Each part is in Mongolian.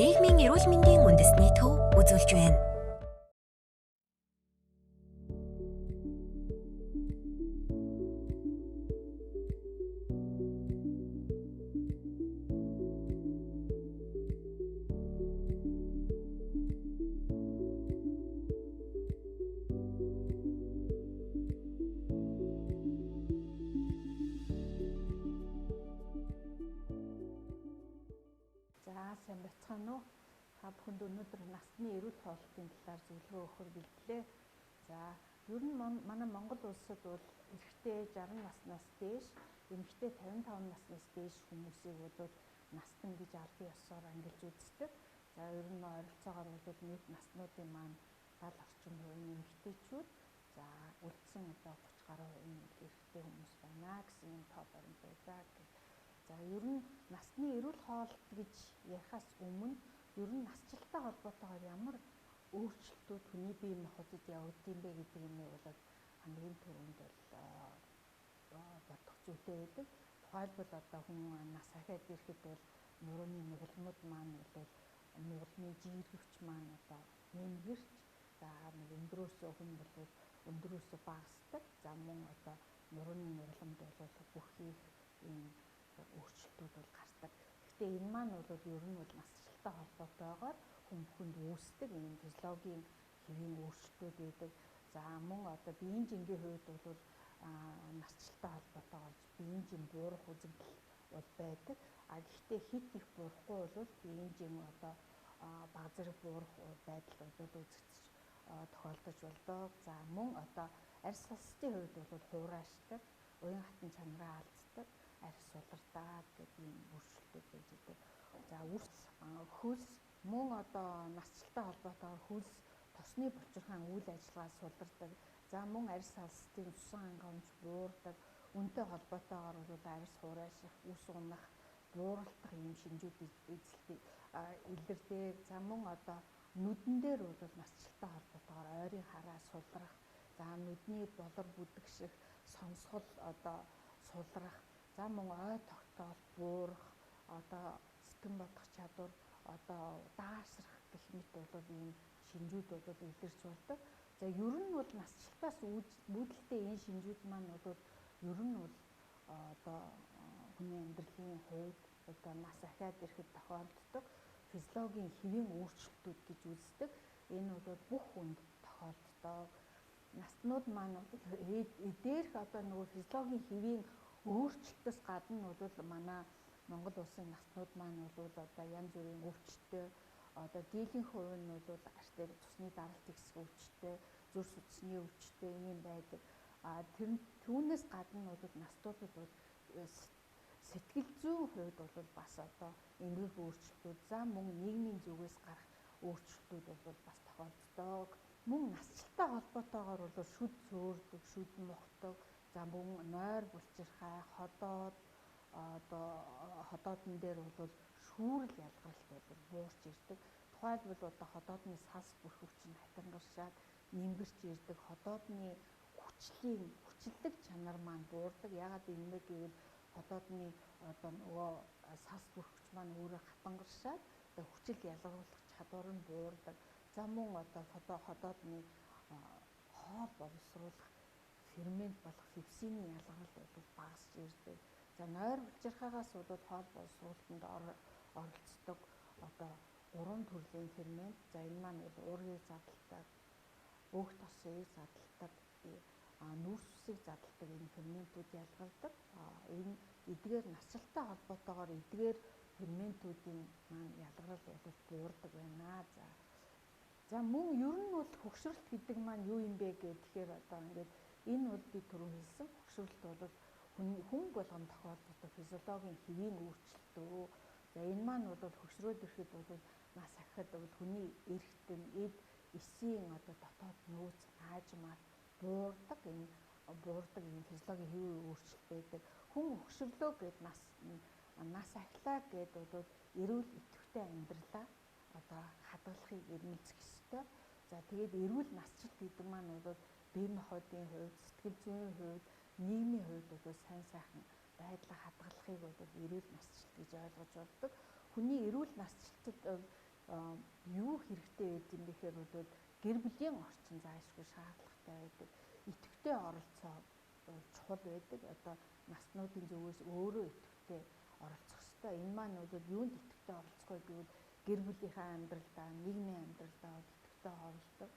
Нийгмийн эрүүл мэндийн үндэсний төв үзүүлж байна. Сайн байцгаана уу? Та бүхэнд өнөөдөр насны эрүүл хоолтын талаар зөвлөгөө өгөхөөр бэлдлээ. Ер нь манай Монгол улсад бол эрэгтэй 60 наснаас дээш, эмэгтэй 55 наснаас дээш хүмүүсийг бол настан гэж албан ёсоор ангилж үздэг. Ер нь ойролцоогоор бол нийт наснуудын маань 70% нь эмэгтэйчүүд, үлдсэн 30 гаруй хувь нь эрэгтэй хүмүүс байна гэсэн юм тоо баримт байдаг. Ер нь насны эрүүл хоолт гэж ярихаас өмнө ер нь насжилттай холбоотойгоор ямар өөрчлөлтүүд хүний бие махбодод явагдсан бэ гэдэг юм бол хамгийн түрүүнд бол бодох зүйтэй байдаг. Тухайлбал хүн нас ахаад ирэхэд бол нурууны нугалмууд маань бол нугалмын жииргэвч маань нэмгэрч өндрөөсөө хүн бол өндрөөсөө багасдаг. Мөн нурууны нугалмад бол бүх их ийм өөрчлөлтүүд бол гардаг. Гэхдээ энэ маань бол ер нь бол насжилттай холбоотойгоор хүн бүхэнд үүсдэг ийм физиологийн хэвийн өөрчлөлтүүд байдаг. Мөн биеийн жингийн хувьд бол насжилттай холбоотойгоор биеийн жин буурах үзэгдэл бол байдаг. Гэхдээ хит их буурахгүй бол биеийн жин бага зэрэг буурах байдал бол үзэгдэж тохиолдож болдог. Мөн арьс сасчийн хувьд бол хуурайшдаг, уян хатан чанараа алддаг, арьс сулардаад гэдэг ийм өөрчлөлтүүд байж идэг. Хөлс мөн насжилттай холбоотойгоор хөлс тосны булчирхайн үйл ажиллагаа сулардаг. Мөн арьс салстын усан хангамж буурдаг. Үүнтэй холбоотойгоор бол арьс хуурайших, ус унах, бууралдах ийм шинжүүд илэрдэг. Мөн нүдэн дээр бол насжилттай холбоотойгоор ойрын хараа сулрах, нүдний болор бүдгших, сонсгол сулрах, мөн ой тогтоол буурах, сэтгэн бодох чадвар даашрах гэх мэт бол ийм шинжүүд бол илэрч болдог. Ер нь бол насжилтаас үүдэлтэй энэ шинжүүд маань бол ер нь бол хүний амьдралын хувьд нас ахаад ирэхэд тохиолддог физиологийн хэвийн өөрчлөлтүүд гэж үздэг. Энэ бол бүх хүнд тохиолддог. Наснууд маань дээрх нөгөө физиологийн хэвийн өөрчлөлтөөс гадна бол манай Монгол улсын наснууд маань бол янз бүрийн өвчтөй, дийлэнх хувь нь бол артери цусны даралт ихсэх өвчтөй, зүрх судасны өвчтөй ийм байдаг. Түүнээс гадна бол наснуудад бол сэтгэл зүйн хувьд бол бас эмгэг өөрчлөлтүүд, мөн нийгмийн зүгээс гарах өөрчлөлтүүд бол бас тохиолддог. Мөн насжилттай холбоотойгоор бол шүд цөөрдөг, шүд мохдог, мөн нойр булчирхай, ходоодн дээр бол шүүрэл ялгаралт бол буурч ирдэг. Тухайлбал ходоодны сас бүрхэгч нь хатангаршаад нэмгэрч ирдэг. Ходоодны хүчлэг чанар маань буурдаг. Яагаад юм бэ гэвэл ходоодны сас бүрхэгч маань өөрөө хатангаршаад хүчил ялгаруулах чадвар нь буурдаг. Мөн ходоодны хоол боловсруулах фермент болох пепсины ялгарал бол багасч ирдэг. Нойр булчирхайгаас бол хоол боловсруулалтанд оролцдог 3 төрлийн фермент. Энэ маань бол уургийг задлдаг, өөх тосыг задлдаг, нүүрс усыг задлдаг энэ ферментүүд ялгардаг. Энэ эдгээр насжилттай холбоотойгоор эдгээр ферментүүдийн маань ялгарал бол буурдаг байна. Мөн ер нь бол хөгшрөлт гэдэг маань юу юм бэ гэхээр энэ бол би түрүү хэлсэн хөгшрөлт бол хүн болгонд тохиолддог физиологийн хэвийн өөрчлөлтөө. Энэ маань бол хөгшрөөд ирэхэд бол нас ахихад бол хүний эргэтэн, эд, эсийн дотоод нөөц аажмаар буурдаг. Энэ физиологийн хэвийн өөрчлөлт байдаг. Хүн хөгшрлөө гэд нас ахлаа гэд бол эрүүл идэвхтэй амьдралаа хадгалахыг эрмэлзэх ёстой. Тэгээд эрүүл насжилт гэдэг маань бол бие махбодын хувьд, сэтгэл зүйн хувьд, нийгмийн хувьд бол сайн сайхан байдлаа хадгалахыг бол эрүүл насжилт гэж ойлгож болдог. Хүний эрүүл насжилтад юу хэрэгтэй байд юм бэхээр бол гэр бүлийн орчин заашгүй шаардлагатай байдаг. Идэвхтэй оролцоо чухал байдаг. Одоо наснуудын зүгээс өөрөө идэвхтэй оролцох ёстой. Энэ маань бол юунд идэвхтэй оролцох вэ гэвэл гэр бүлийнхээ амьдралдаа, нийгмийн амьдралдаа идэвхтэй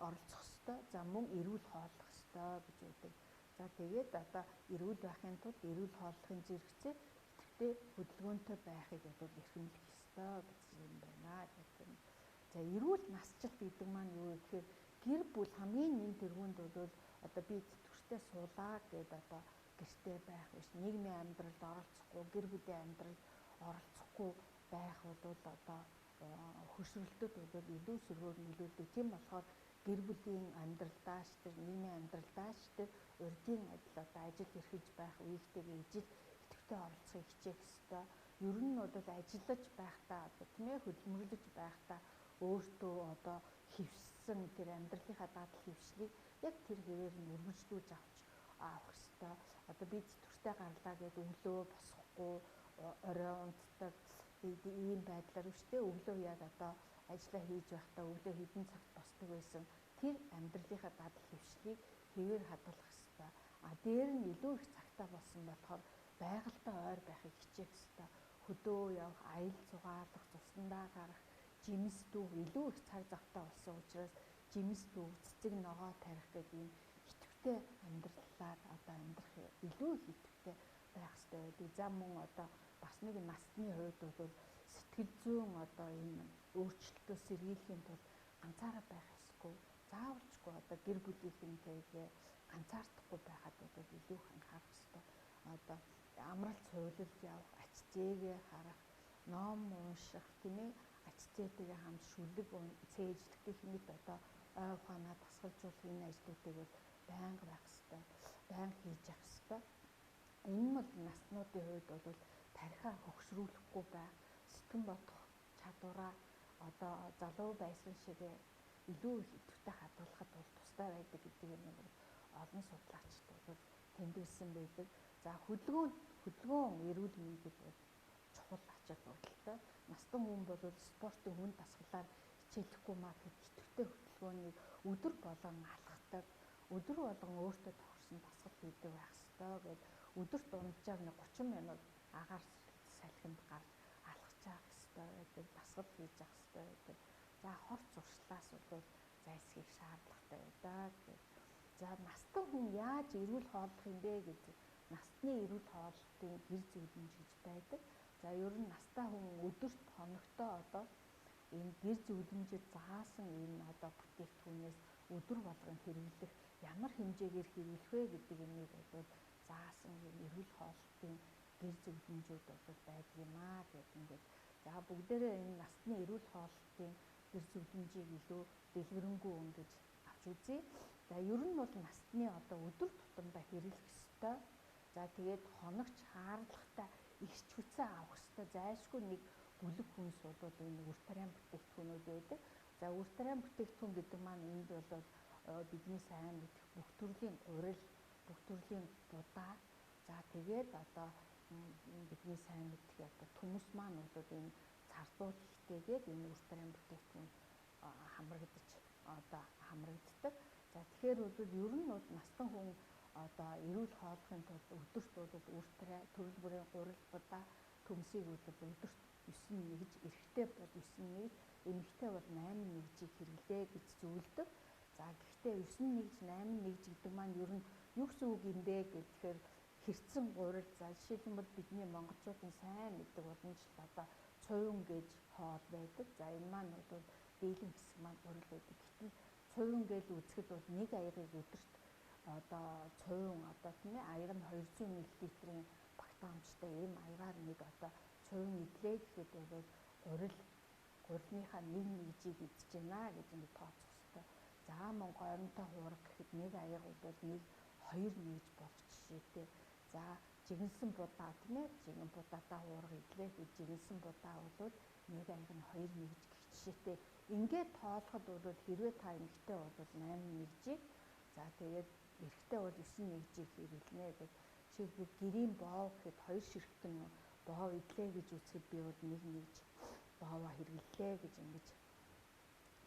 оролцох ёстой. За мөн эрүүл хооллох ёстой гэж үүдэг. За тэгээд одоо эрүүл байхын тулд эрүүл хооллохын зэрэгцээ идэвхтэй хөдөлгөөнтэй байхыг бол эрхэмлэх ёстой гэсэн юм байна гэдэг юм. За эрүүл насжилт гэдэг маань юу вэ гэхээр гэр бүл хамгийн нэн тэргуунд бол одоо би тэтгэвртэй суулаа гэдэг одоо гэртээ байх биш, нийгмийн амьдралд оролцохгүй, гэр бүлийн амьдралд оролцохгүй байх бол одоо хөшрөлтөд бол илүү сөргөөр нөлөөлдөг. Тийм болохоор гэр бүлийн амьдралдаа ч тэр нийгмийн амьдралдаа ч тэр урьдын адил одоо ажил эрхэж байх үеийнхтэйгээ ижил идэвхтэй оролцохыг хичээх ёстой. Ер нь бол ажиллаж байхдаа одоо тийм ээ хөдөлмөрлөж байхдаа өөртөө одоо хөвссөн тэр амьдралынхаа дадал хөвшлийг яг тэр хэвээр нь өргөжлүүлж авах ёстой. Одоо би тэтгэвртэй гарлаа гэдэг өглөө босохгүй орой унтдаг ийм байдлаар үштэй өглөө яг одоо ажиллаа хийж байхдаа өглөө хэдэн цагт босдог байсан. Тэр амьдралынхаа дадал хөвшлийг хэвээр хадгалах ёстой. Дээр нь илүү их цагтаа болсон болохоор байгальтай ойр байхыг хичээх ёстой. Хөдөө явах, аял цугаалах, цусндаа гарах, жимс дүүх илүү их цаг завтай болсон учраас жимс дүүх, цэцэг ногоо тарих гэдэг ийм идэвхтэй амьдралаар одоо амьдрах илүү их идэвхтэй байх ёстой байдаг. За мөн одоо бас нэг насны хувьд бол сэтгэл зүйн одоо энэ өөрчлөлтөөс сэргийлэхийн тулд ганцаараа байх ёсгүй. Заавалчгүй одоо гэр бүлийнхэнтэйгээ ганцаардахгүй байхад бол илүү их анхаарах ёстой. Одоо амралт цуйлалд явах, ач зээгээ харах, ном унших тийм ээ, ач зээтэйгээ хамт шүлэг цээжлэх гэх мэт одоо ой ухаанаа дасгалжуулах энэ ажлуудыг бол байнга байх ёстой. Байнга хийж явах ёстой. Энэ нь бол наснуудын хувьд бол тархиа хөгшрүүлэхгүй байх, сэтгэн бодох чадвараа одоо залуу байсан шиг илүү их идэвхтэй хадгалахад бол тустай байдаг гэдэг юм бол олон судлаачид бол тэмдэглэсэн байдаг. За хөдөлгөөн эрүүл мэндэд бол чухал ач холбогдолтой. Настан хүн бол спортын хүн дасгалаар хичээлэхгүй маа гэхэд идэвхтэй хөдөлгөөнийг өдөр болгон алхдаг, өдөр болгон өөртөө тохирсон дасгал хийдэг байх ёстой гэд өдөрт дунджаар 30 минут агаар салхинд гарч алхаж явах ёстой байдаг, дасгал хийж явах ёстой байдаг. За хорт зуршлаас бол зайлсхийх шаардлагатай байдаг гэх. За настан хүн яаж эрүүл хооллох юм бэ гэдэг насны эрүүл хооллолтын гэр зөвлөмж гэж байдаг. За ер нь настай хүн өдөрт хоногтоо одоо энэ гэр зөвлөмжөд заасан энэ одоо бүтээгдэхүүнээс өдөр болгон хэрэглэх ямар хэмжээгээр хэрэглэх вэ гэдэг юмыг бол заасан энэ эрүүл хооллолтын гэр зөвлөмжүүд бол байдаг юм аа гэдэг ингээд. За бүгдээрээ энэ насны эрүүл хооллолтын гэр зөвлөмжийг илүү дэлгэрэнгүй ингэж авч үзье. За ер нь бол насны одоо өдөр тутамдаа хэрэглэх ёстой. За тэгээд хоногч хаардлагатай ирч хүчээ авах ёстой. Зайлшгүй нэг бүлэг хүнс бол энэ үр тариан бүтээгдэхүүнүүд байдаг. За үр тариан бүтээгдэхүүн гэдэг маань энд бол бидний сайн мэдэх бүх төрлийн гурил, бүх төрлийн будаа. За тэгээд одоо бидний сайн мэдэх одоо төмөс маань бол энэ цардуул ихтэйгээр энэ үр тариан бүтээгдэхүүн хамрагддаг. За тэгэхээр бол ер нь бол настан хүн одоо эрүүл хооллохын тулд өдөрт бол үр тариа төрөл бүрийн гурил будаа төмсийг бол өдөрт 9 нэгж, эрэгтэй бол 9 нэгж, эмэгтэй бол 8 нэгжийг хэрэглээ гэж зөвлөдөг. За гэхдээ 9 нэгж, 8 нэгж гэдэг маань ер нь юу гэсэн үг юм бэ гэхээр хэрцэн гурил. За жишээлбэл бидний монголчуудын сайн мэддэг уламжлалт одоо цувин гэж хоол байдаг. За энэ маань бол дийлэн хэсэг маань гурил байдаг. Гэтэл цувин гэж үзэхэд бол нэг аягыг өдөрт одоо цувин одоо тийм ээ аяг нь 200 мл-ийн багтаамжтай ийм аягаар нэг одоо цувин идлээ гэхэд бол гурилныхаа нэг нэгжийг идэж байна гэж ингэ тооцох хэрэгтэй. За мөн гойронтой хуурга гэхэд нэг аяг бол нэг 2 нэгж болох жишээтэй. За жигэнсэн будаа тийм ээ жигэн будаатаа хуурга идлээ гэхэд жигэнсэн будаа бол нэг аяг нь 2 нэгж гэх жишээтэй. Ингээд тоолоход бол хэрвээ та эмэгтэй бол 8 нэгжийг за тэгээд эрэгтэй бол 9 нэгжийг хэрэглэнэ гэж жишээлбэл гэрийн боов гэхэд 2 ширхтэн боов идлээ гэж үзэхэд би бол 1 нэгж боовоо хэрэглэлээ гэж ингэж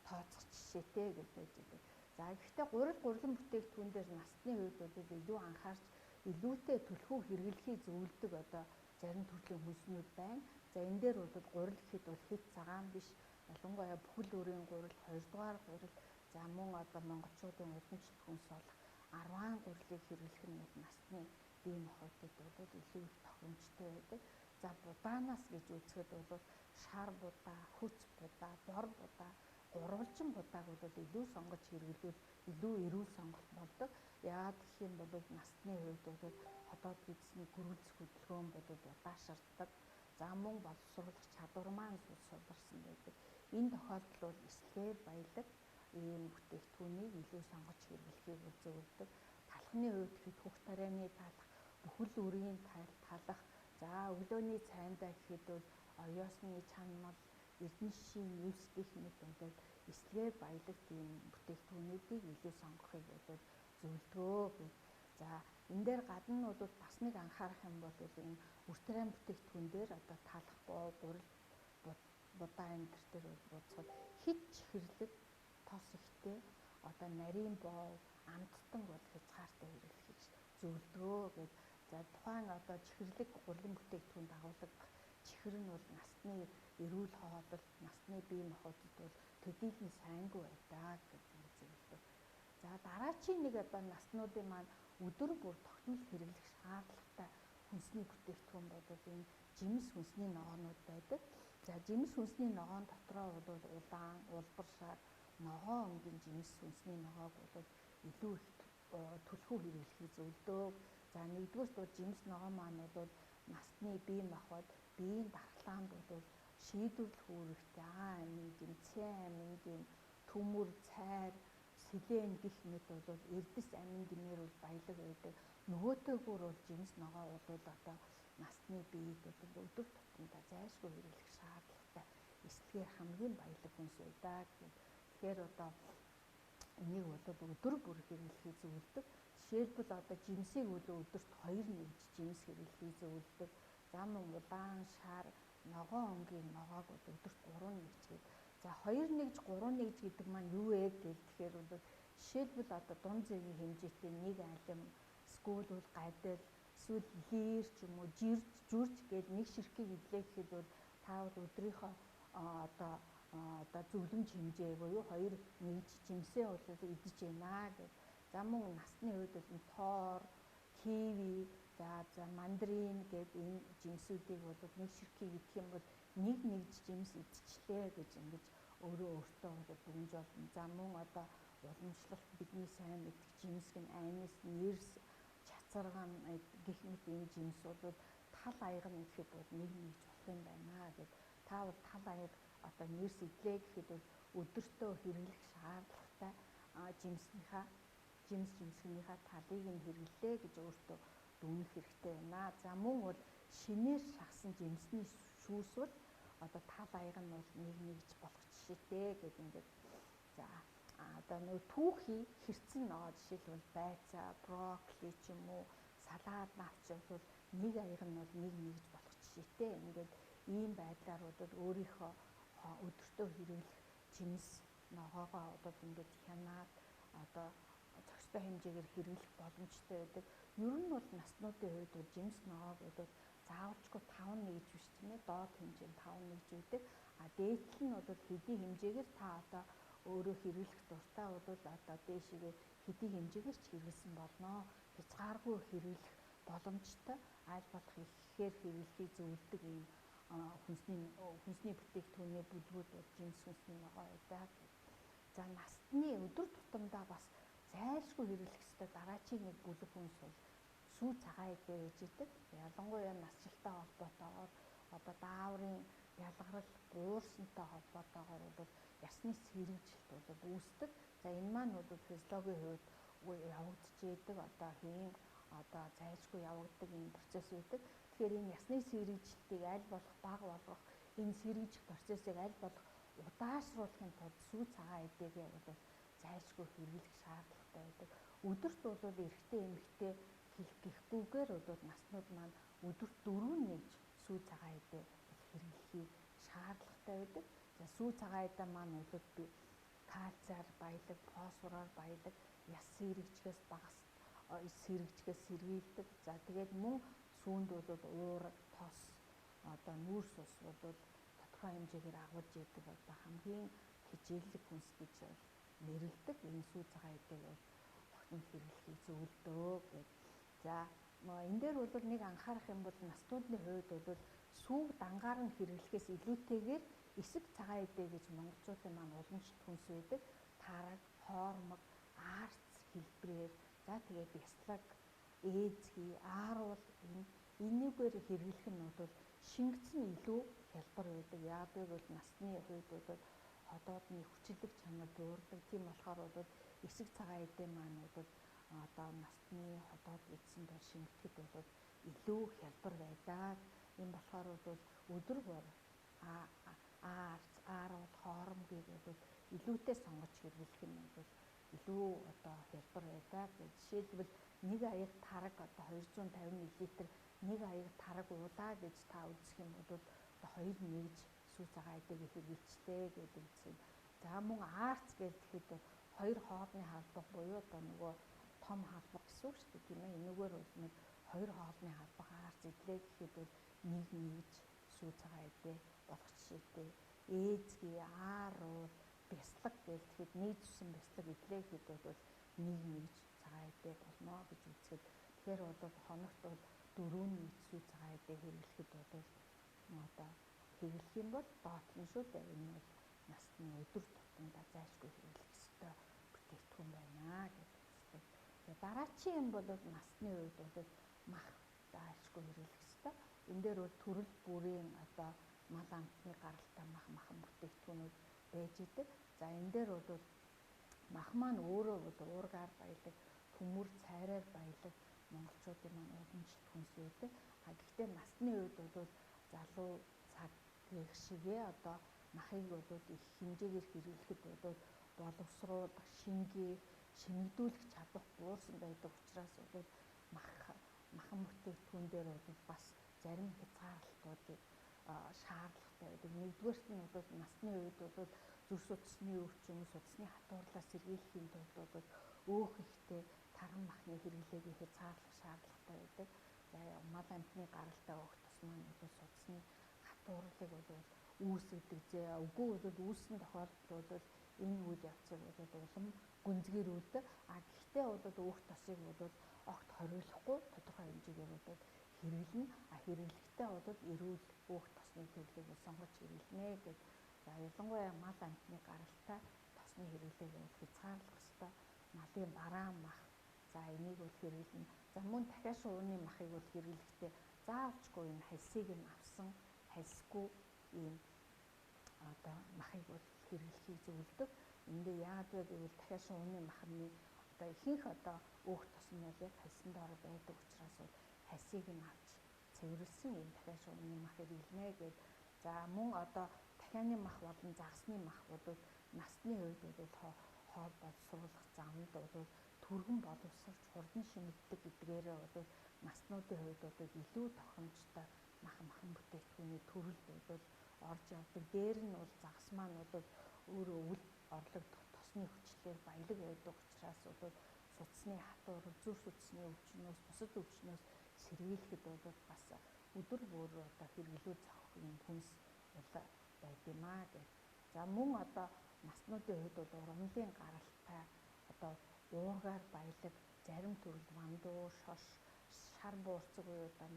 тооцох жишээтэй гэж байж байгаа. За гэхдээ гурилан бүтээгдэхүүн дээр насны үед бол илүү анхаарч илүүтэй түлхүү хэрэглэхийг зөвлөдөг одоо зарим төрлийн хүнснүүд байна. За энэ дээр бол гурил гэхэд бол хэд цагаан биш, ялангуяа бүхэл өөрийн гурил, 2 дугаар гурил, за мөн одоо монголчуудын удамшлт хүнс болох арваан гурилыг хэрэглэх нь бол насны бие махбодод бол илүү их тохиромжтой байдаг. За будаанаас гэж үзэхэд бол шар будаа, хөц будаа, бор будаа, гурвалжин будааг бол илүү сонгож хэрэглүүл илүү эрүүл сонголт болдог. Яагаад гэх юм бол насны хувьд бол хотоод эзний гөрүүлзэх хөдөлгөөн бол удаашрдаг. За мөн боловсруулах чадвар маань суларсан байдаг. Энэ тохиолдолд бол эслэгээр баялаг ийм бүтээгдэхүүнийг илүү сонгож хэрэглэхийг зөвлөдөг. Талхны хувьд хэд хөх тарианы талах, бүхэл үрийн талах, за өглөөний цайндаа гэхэд бол оёосны чанмал, эрдэнэ шишийн нэвс гэх мэт бол эслэгээр баялаг тийм бүтээгдэхүүнүүдийг илүү сонгохыг бол зөвлөдгөө гэж. За энэ дээр гадна бол бас нэг анхаарах юм бол энэ үртэрэн бүтээгдэхүүн дээр одоо талах боо, гурил будаа энэ төр бол буцахад хит чихэрлэг тос ихтэй одоо нарийн боо, амттан бол хязгаартай хэрэглэхийг зөвлөдгөө гэж. За тухайн одоо чихэрлэг гурилан бүтээгдэхүүн дагуулдаг чихэр нь бол насны эрүүл хоолой, насны бие махбодод бол төдийлөн сайнгүй байдаг гэж ингэ зөвлөдөг. За дараачийн нэг одоо наснуудын маань өдөр бүр тогтмол хэрэглэх шаардлагатай хүнсний бүтээгдэхүүн бол энэ жимс хүнсний ногоонууд байдаг. За жимс хүнсний ногоон дотроо бол улаан, улбар шар, ногоон өнгийн жимс хүнсний ногоог бол илүү их түлхүү хэрэглэхийг зөвлөдөг. За нэгдүгээрт бол жимс ногоо маань бол насны бие махбод, биеийн дархлаанд бол шийдвэрлэх үүрэгтэй амин гэм, цэ амин гэм, төмөр, цайр, селен гэх мэт бол эрдэс амин гэмээр бол баялаг байдаг. Нөгөөтэйгүр бол жимс ногоо бол одоо насны биед бол өдөр тутамдаа зайлшгүй хэрэглэх шаардлагатай эслэгээр хамгийн баялаг хүнс байдаг гэв. Тэгэхээр одоо энийг бол өдөр бүр хэрэглэхийг зөвлөдөг. Жишээлбэл одоо жимсийг өдөрт 2 нэгж жимс хэрэглэхийг зөвлөдөг. За мөн улаан шар, ногоон өнгийн ногоог өдөрт 3 нэгж гээд. За 2 нэгж 3 нэгж гэдэг маань юу вэ гэхээр бол жишээлбэл одоо дунд зэргийн хэмжээтэй нэг алим, эсвэл бол гадил, эсвэл лир ч юм уу, жүрж гээд нэг ширхгийг идлээ гэхэд бол та бол өдрийнхөө одоо зөвлөмж хэмжээ буюу 2 нэгж жимсээ бол идэж байна гэж. За мөн насны үед бол тоор, киви, за мандарин гэдэг энэ жимсүүдийг бол нэг ширхгийг идэх юм бол нэг нэгж жимс идчихлээ гэж ингэж өөртөө бол дүгнж болно. За мөн одоо уламжлалт бидний сайн мэддэг жимсгэн, анис, нэрс, чацарган гэх мэт энэ жимс бол тал аягна гэхэд бол нэг нэгж болох юм байна гэд. Та бол тал аяг одоо нэрс идлээ гэхэд бол өдөртөө хэрэглэх шаардлагатай жимсгийнхаа талыг нь хэрэглээ гэж өөртөө дүгнэх хэрэгтэй байна. За мөн бол шинээр шахсан жимсний шүүс бол одоо тал аяг нь бол нэг нэгж болох жишээтэй гэдэг ингээд. За одоо нөгөө түүхий хэрцэн ногоо жишээлбэл байцаа, брокколи ч юм уу, салаад навч бол нэг аяг нь бол нэг нэгж болох жишээтэй. Ингээд ийм байдлаар бол өөрийнхөө өдөртөө хэрэглэх жимс ногоогоо одоо ингээд хянаад одоо зохистой хэмжээгээр хэрэглэх боломжтой байдаг. Ер нь бол наснуудын хувьд бол жимс ногоог бол заавалчгүй 5 нэгж биш тийм ээ, доод хэмжээ нь 5 нэгж байдаг. А дээдл нь бол хэдийн хэмжээгээр та одоо өөрөө хэрэглэх дуртай бол одоо дээшгээ хэдийн хэмжээгээр ч хэрэглэсэн болно. Хязгааргүй хэрэглэх боломжтой, аль болох ихээр хэрэглэхийг зөвлөдөг ийм хүнсний бүтээгдэхүүний бүлгүүд бол жимс хүнсний ногоо байдаг. За насны өдөр тутамдаа бас зайлшгүй хэрэглэх ёстой дараачийн нэг бүлэг хүнс бол сүү цагаан эдээ гэж идэг. Ялангуяа насжилттай холбоотойгоор одоо дааврын ялгарл, гуурсантай холбоотойгоор бол ясны сэргэжилт бол үүсдэг. За энэ маань бол физиологийн хувьд явагдаж идэг одоо хийн одоо зайлшгүй явагддаг ийм процесс үүдэг. Тэгэхээр энэ ясны сэргэжилтийг аль болох бага болгох, энэ сэргийжих процессыг аль болох удаашруулахын тулд сүү цагаан эдээгээ бол зайлшгүй хэрэглэх шаардлагатай байдаг. Өдөрт бол эрэгтэй эмэгтэй гэхгүйгээр бол наснууд маань өдөрт 4 нэгж сүү цагаан эдээ бол хэрэглэхийг шаардлагатай байдаг. За сүү цагаан эдэн маань бол би кальциар баялаг, фосфороор баялаг, яс сэрэгчгээс багас сэрэгчгээс сэргийлдэг. За тэгээд мөн сүүнд бол уураг, тос, одоо нүүрс ус бол тодорхой хэмжээгээр агуулж яадаг одоо хамгийн хичээллэг хүнс гэж бол нэрлэдэг. Энэ сүү цагаан эдэг бол огтнд хэрэглэхийг зөвлөдөө гэд. За энэ дээр бол нэг анхаарах юм бол наснуудын хувьд бол сүүг дангаар нь хэрэглэхээс илүүтэйгээр эсэг цагаан эдээ гэж монголчуудын маань уламжлалт хүнс байдаг. Тараг, хоормог, аарц хэлбэрээр за тэгээ бяслаг, ээзгий, ааруул энийгээр хэрэглэх нь бол шингэцэн илүү хялбар байдаг. Яагаад гэвэл насны хувьд бол ходоодны хүчлэг чанар буурдаг. Тийм болохоор бол эсэг цагаан эдээ маань бол одоо насны ходоод эзэн дор шингэтгэд бол илүү хялбар байдаг. Энэ болохоор бол өдөр бүр аарц, ааруул, хоормгийг бол илүүтэй сонгож хэрэглэх нь бол илүү одоо хялбар байдаг. Жишээлбэл нэг аяг тараг одоо 250 мл нэг аяг тараг уулаа гэж та үзэх юм бол одоо 2 нэгж сүү цагаан эдээг хэрэгжилчтэй гэдэг үгсийг. За мөн аарц гэж тэгэхэд хоёр хоолны халбаг буюу одоо нөгөө том халбаг гэсэн үг шүү дээ, тийм ээ. Энэгээр бол нэг хоёр хоолны халбаг аарц идлээ гэхэд бол нэг нэгж сүү цагаан эдээ болох жишээтэй. Ээзгий, ааруул, бяслаг гэж тэгэхэд нийцсэн бяслаг идлээ гэхэд бол нэг нэгж цагаан эдээ болно гэж үзэхэд. Тэгэхээр бол хоногт бол 4 нийт сүү цагаан эдээ хэрэглэхэд бол одоо хэрэглэх юм бол доотлон шүү дээ. Энэ бол насны өдөр тутамдаа зайлшгүй хэрэглэх ёстой бүтээгдэхүүн байна гэж үздэг. За дараачийн юм бол насны үед бол мах зайлшгүй хэрэглэх ёстой. Энэ дээр бол төрөл бүрийн одоо мал амтны гаралтай махан бүтээгдэхүүнүүд байж идэг. За энэ дээр бол мах маань өөрөө бол уургаар баялаг, төмөр, цайраар баялаг монголчуудын маань уламжлалт хүнс байдаг. Гэхдээ насны үед бол залуу цаг гэх шигээ одоо махыг бол их хэмжээгээр хэрэглэхэд бол боловсруулах, шингээх, шимэгдүүлэх чадвар буурсан байдаг учраас бол махан бүтээгдэхүүн дээр бол бас зарим хязгаарлалтуудыг шаардлагатай байдаг. Нэгдүгээрт нь бол насны үед бол зүр судасны өвчин, судасны хатуурлаас сэргийлэхийн тулд бол өөх ихтэй таран махны хэрэглээг хязгаарлах шаардлагатай байдаг. За мал амтны гаралтай өөх тос маань бол судасны хатуурлыг бол үүсгэдэг. Үгүй бол үүссэн тохиолдолд бол энэ үйл явцыг бол улам гүнзгийрүүлдэг. Гэхдээ бол өөх тосыг бол огт хориглохгүй тодорхой хэмжээгээр бол хэрэглэнэ. Хэрэглэхдээ бол эрүүл өөх тосны төрлийг сонгож хэрэглэнэ гэдэг. За ялангуяа мал амтны гаралтай тосны хэрэглээг бол хязгаарлах ёстой. Малын бараан мах. За энийг бол хэрэглэнэ. За мөн дахиад шувууны махыг бол хэрэглэхдээ заавчгүй энэ хальсыг нь авсан, хальсгүй ийм одоо махыг бол хэрэглэхийг зөвлөдөг. Эндээ яагаад вэ гэвэл дахиад шувууны махны одоо ихэнх одоо өөх тос нь бол яг хальсан доор байдаг учраас бол хальсыг нь авч цэвэрлсэн ийм дахиад шувууны мах хэрэглэнэ гэд. За мөн одоо дахианы мах болон загасны мах бол насны үед бол хоол боловсруулах замд бол түргэн боловсрч хурдан шимэгддэг гэдгээрээ бол наснуудын хувьд бол илүү тохиромжтой махан бүтээгдэхүүний төрөлд бол орж явдаг. Дээр нь бол загас маань бол өөрөө үл орлогдох тосны хүчлээр баялаг байдаг учраас бол судасны хатуурал, зүр судасны өвчнөөс, бусад өвчнөөс сэргийлэхэд бол бас өдөр бүр одоо хэрэглүү зохих юм хүнс байд юм аа гэж. За мөн одоо наснуудын хувьд бол урамлын гаралтай одоо уургаар баялаг, зарим төрөл мандуу, шош, шар буурцаг буюу одоо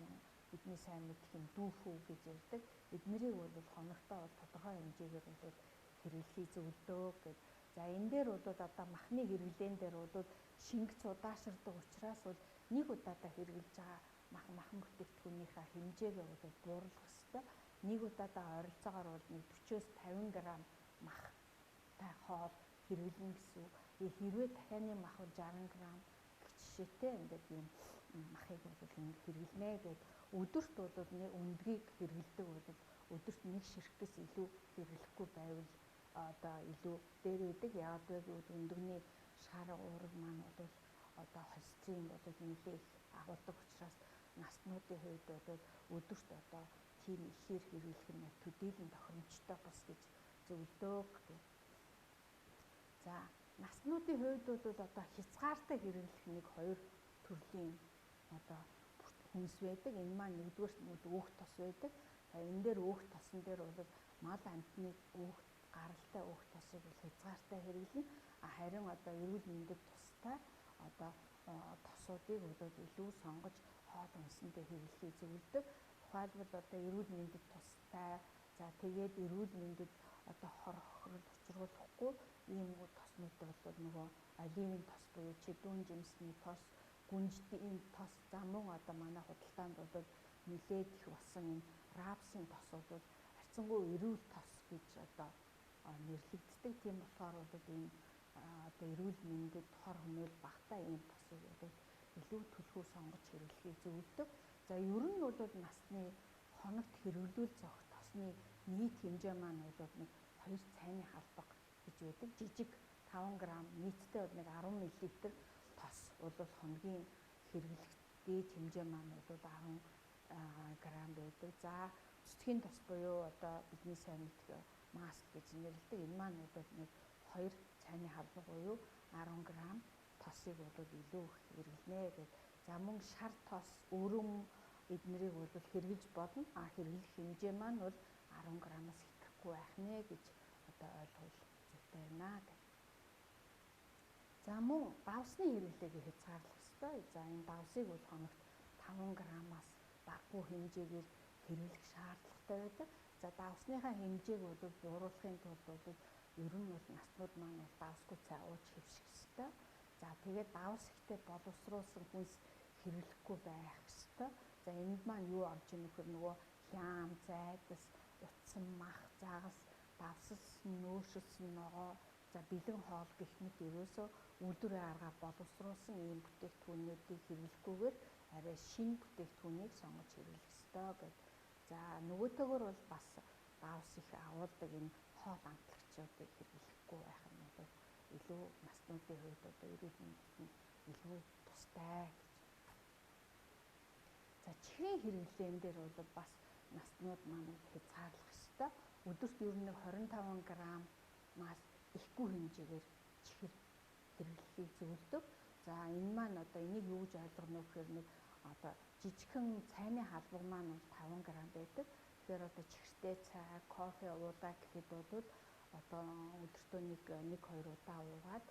бидний сайн мэдэх юм дүүфүү гэж ярьдаг. Эднэрийг бол хоногтоо бол тодорхой хэмжээгээр бол хэрэглэхийг зөвлөдөө гэд. За энэ дээр бол одоо махны хэрэглээн дээр бол шингэц удаашрдаг учраас бол нэг удаадаа хэрэглэж байгаа махан бүтээгдэхүүнийхээ хэмжээгээ бол бууруулах ёстой. Нэг удаадаа ойролцоогоор бол нэг 40-с 50 г махтай хоол хэрэглэнэ гэсэн үг. Хэрвээ дахианы мах бол 60 г гэх жишээтэй ингээд ийм махыг бол ингэ хэрэглэнэ гэд. Өдөрт бол өндгийг хэрэглэдэг бол өдөрт нэг ширхгээс илүү хэрэглэхгүй байвал одоо илүү дээр байдаг. Яагаад вэ гэвэл өндөгний шар уураг маань бол одоо холестерин бол нэлээх агуулдаг учраас наснуудын хувьд бол өдөрт одоо тийм ихээр хэрэглэх нь бол төдийлөн тохиромжтой бус гэж зөвлөдөг гэх. За наснуудын хувьд бол одоо хязгаартай хэрэглэх нэг хоёр төрлийн одоо хүнс байдаг. Энэ маань нэгдүгээр нь өөх тос байдаг. За энэ дээр өөх тосон дээр бол мал амьтны өөх гаралтай өөх тосыг бол хязгаартай хэрэглэнэ. Харин одоо эрүүл мэндэд тустай одоо тосуудыг бол илүү сонгож хоол хүнсэндээ хэрэглэхийг зөвлөдөг. Тухайлбал одоо эрүүл мэндэд тустай, за тэгээд эрүүл мэндэд одоо хор хохирол учруулахгүй ийм тоснууд бол нөгөө оливын тос буюу чэдүүн жимсний тос, гүнждийн тос, за мөн одоо манай худалдаанд бол нэлээд их болсон энэ рапсын тосууд бол харьцангуй эрүүл тос гэж одоо нэрлэгддэг. Тийм болохоор бол энэ одоо эрүүл мэндэд хор хөнөөл багтаа ийм тосыг бол илүү төлхөө сонгож хэрэглэхийг зөвлөдөг. За ер нь бол насны хоногт хэрэглүүл зохих тосны нийт хэмжээ маань бол нэг 2 цайны халбаг гэж байдаг. Жижиг 5 г нийтдээ бол нэг 10 мл тос бол хоногийн хэрэглэх дээд хэмжээ маань бол 10 г байдаг. За цэцгийн тос буюу одоо бидний сайн мэддэг маск гэж нэрлэдэг. Энэ маань бол нэг 2 цайны халбаг буюу 10 г тосыг бол илүү их хэрэглэнэ гэдэг. За мөн шар тос, өрөм эднэрийг бол хэрэглэж болно. Хэрэглэх хэмжээ маань бол 10 г-аас итэхгүй байх нэ гэж одоо ойлгох зүйтэй байна гэх. За мөн давсны хэрэглээг хязгаарлах ёстой. За энэ давсыг бол хоногт 5 г-аас багагүй хэмжээгээр хэрэглэх шаардлагатай байдаг. За давсныхаа хэмжээг бол бууруулахын тулд бол ер нь бол наснууд маань бол давсгүй цай ууж хэвших ёстой. За тэгээд давс ихтэй боловсруулсан хүнс хэрэглэхгүй байх ёстой. За энд маань юу орж ийнэ гэхээр нөгөө хям, зайдас, утсан мах, загас, давсалсан, нөөшилсөн ногоо, за бэлэн хоол гэх мэт ерөөсөө үйлдвэрийн аргаар боловсруулсан ийм бүтээгдэхүүнүүдийг хэрэглэхгүйгээр арай шинэ бүтээгдэхүүнийг сонгож хэрэглэх ёстой гэдэг. За нөгөөтэйгөр бол бас давс их агуулдаг энэ хоол амтлагчдыг хэрэглэхгүй байх нь бол илүү наснуудын хувьд одоо эрүүл мэндэд нь илүү тустай гэж. За чихрийн хэрэглээн дээр бол бас наснууд маань хязгаарлах ёстой. Өдөрт ер нь 25 г-аас ихгүй хэмжээгээр чихэр хэрэглэхийг зөвлөдөг. За энэ маань одоо энийг юу гэж ойлгоно вэ гэхээр нэг одоо жижигхэн цайны халбаг маань бол 5 г байдаг. Тэгэхээр одоо чихэртэй цай, кофе уулаа гэхэд бол одоо өдөртөө нэг 2 удаа уугаад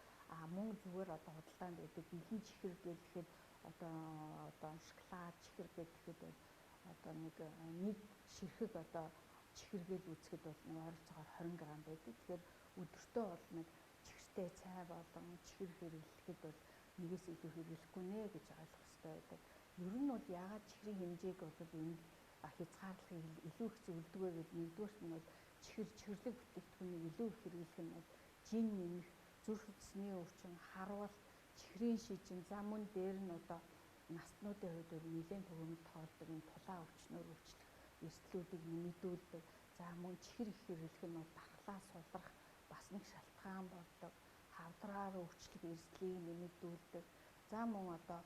мөн зүгээр одоо худалдаанд байдаг бэлэн чихэр гэхэд одоо шоколад чихэр гэхэд бол одоо нэг ширхэг одоо чихэргээл үзэхэд бол нэг ойролцоогоор 20 г байдаг. Тэгэхээр өдөртөө бол нэг чихэртэй цай болон чихэр хэрэглэхэд бол нэгээс илүү хэрэглэхгүй нэ гэж ойлгох хэрэгтэй байдаг. Ер нь бол яагаад чихрийн хэмжээг бол энд хязгаарлахыг илүү их зөвлөдөг вэ гэвэл нэгдүгээрт нь бол чихэрлэг бүтээгдэхүүнийг илүү их хэрэглэх нь бол жин нэмэх, зүрх судасны өвчин, харвал, чихрийн шижин, за мөн дээр нь одоо наснуудын хувьд бол нэлээд төгөөмөл тоолдог энэ тулаан өвчнөр өвчлөх эрсдлүүдийг нэмэгдүүлдэг. За мөн чихэр их хэрэглэх нь бол дархлаа сулрах бас нэг шалтгаан болдог. Хавдраар өвчлөх эрсдлийг нэмэгдүүлдэг. За мөн одоо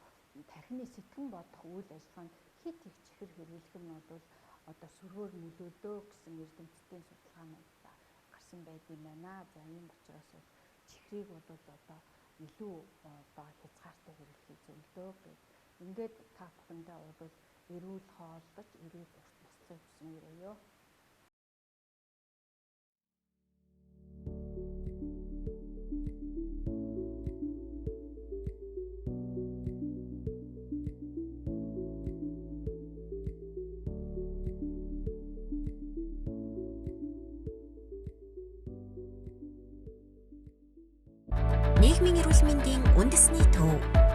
тархины сэтгэн бодох үйл ажиллагаанд хит их чихэр хэрэглэх нь бол одоо сөргөөр нөлөөлдөг гэсэн эрдэмтдийн судалгаанууд гарсан байд юм байна. За ийм учраас бол чихрийг бол одоо илүү одоо хязгаартай хэрэглэхийг зөвлөдөг гэж. Ингээд та бүхэндээ бол эрүүл хооллож, эрүүл урт наслахыг хүсэн өрөөё. Нийгмийн эрүүл мэндийн үндэсний төв